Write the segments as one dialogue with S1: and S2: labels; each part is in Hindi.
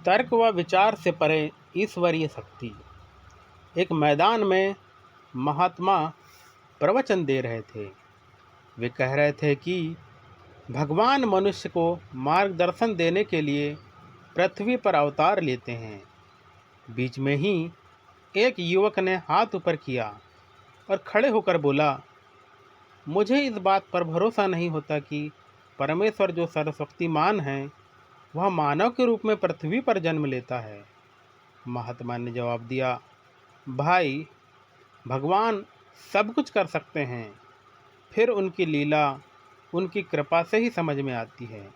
S1: तर्क व विचार से परे ईश्वरीय शक्ति। एक मैदान में महात्मा प्रवचन दे रहे थे। वे कह रहे थे कि भगवान मनुष्य को मार्गदर्शन देने के लिए पृथ्वी पर अवतार लेते हैं। बीच में ही एक युवक ने हाथ ऊपर किया और खड़े होकर बोला, मुझे इस बात पर भरोसा नहीं होता कि परमेश्वर जो सर्वशक्तिमान है वह मानव के रूप में पृथ्वी पर जन्म लेता है। महात्मा ने जवाब दिया, भाई, भगवान सब कुछ कर सकते हैं, फिर उनकी लीला उनकी कृपा से ही समझ में आती है।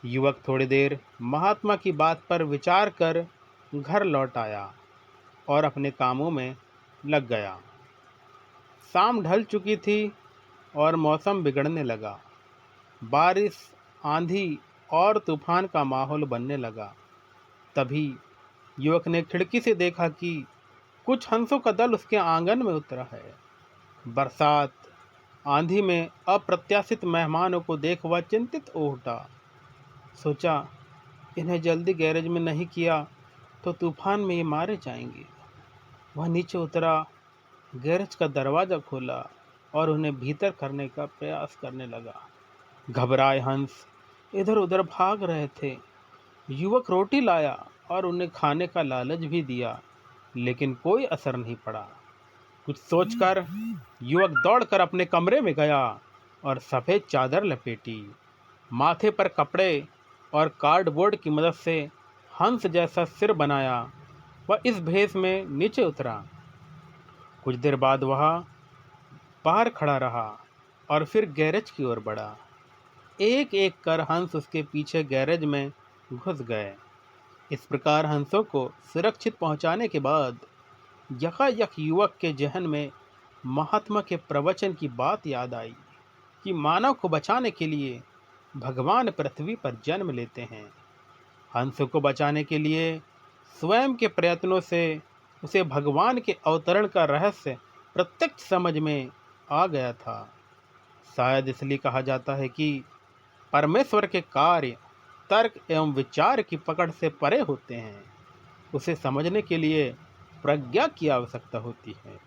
S1: युवक थोड़ी देर महात्मा की बात पर विचार कर घर लौट आया और अपने कामों में लग गया। शाम ढल चुकी थी और मौसम बिगड़ने लगा। बारिश, आंधी और तूफान का माहौल बनने लगा। तभी युवक ने खिड़की से देखा कि कुछ हंसों का दल उसके आंगन में उतरा है। बरसात, आंधी में अप्रत्याशित मेहमानों को देख वह चिंतित हो उठा। सोचा, इन्हें जल्दी गैरेज में नहीं किया तो तूफान में ये मारे जाएंगे। वह नीचे उतरा, गैरेज का दरवाज़ा खोला और उन्हें भीतर करने का प्रयास करने लगा। घबराए हंस इधर उधर भाग रहे थे। युवक रोटी लाया और उन्हें खाने का लालच भी दिया, लेकिन कोई असर नहीं पड़ा। कुछ सोचकर युवक दौड़कर अपने कमरे में गया और सफ़ेद चादर लपेटी, माथे पर कपड़े और कार्डबोर्ड की मदद से हंस जैसा सिर बनाया। वह इस भेष में नीचे उतरा। कुछ देर बाद वह बाहर खड़ा रहा और फिर गैरेज की ओर बढ़ा। एक एक कर हंस उसके पीछे गैरेज में घुस गए। इस प्रकार हंसों को सुरक्षित पहुंचाने के बाद यकायक युवक के जहन में महात्मा के प्रवचन की बात याद आई कि मानव को बचाने के लिए भगवान पृथ्वी पर जन्म लेते हैं। हंसों को बचाने के लिए स्वयं के प्रयत्नों से उसे भगवान के अवतरण का रहस्य प्रत्यक्ष समझ में आ गया था। शायद इसलिए कहा जाता है कि परमेश्वर के कार्य तर्क एवं विचार की पकड़ से परे होते हैं। उसे समझने के लिए प्रज्ञा की आवश्यकता होती है।